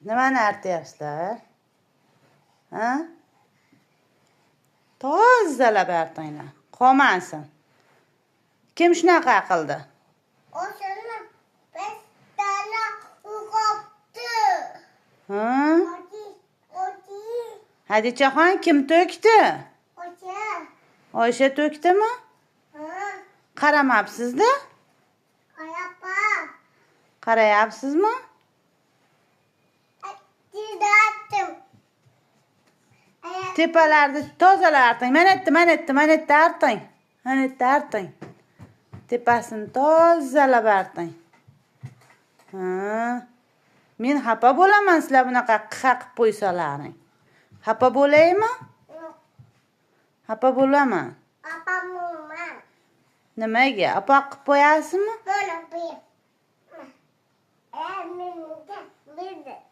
Nimani artyapsizlar? Ha? Tozalab artinglar. Qolmasin. Kim shunaqa qildi? O'shani biz dala uqibdi. Ha? Oti. Hadichaxon kim to'kdi? O'sha. Oysha to'kdimi? Ha. Qaramabsiz-da? Qarapa. Qarayapsizmi? Didatim. Tepalarni tozalab arting. Mana yerda arting. Mana yerda arting. Tepasini tozalab arting. Ha. Men xafa bo'laman sizlar bunaqa qaqib qo'ysalaring. Xafa bo'laymi? Xafa bo'laman. Apamma. Nimaga? Apa qilib qo'yasizmi? Mana bu. Menga berdi.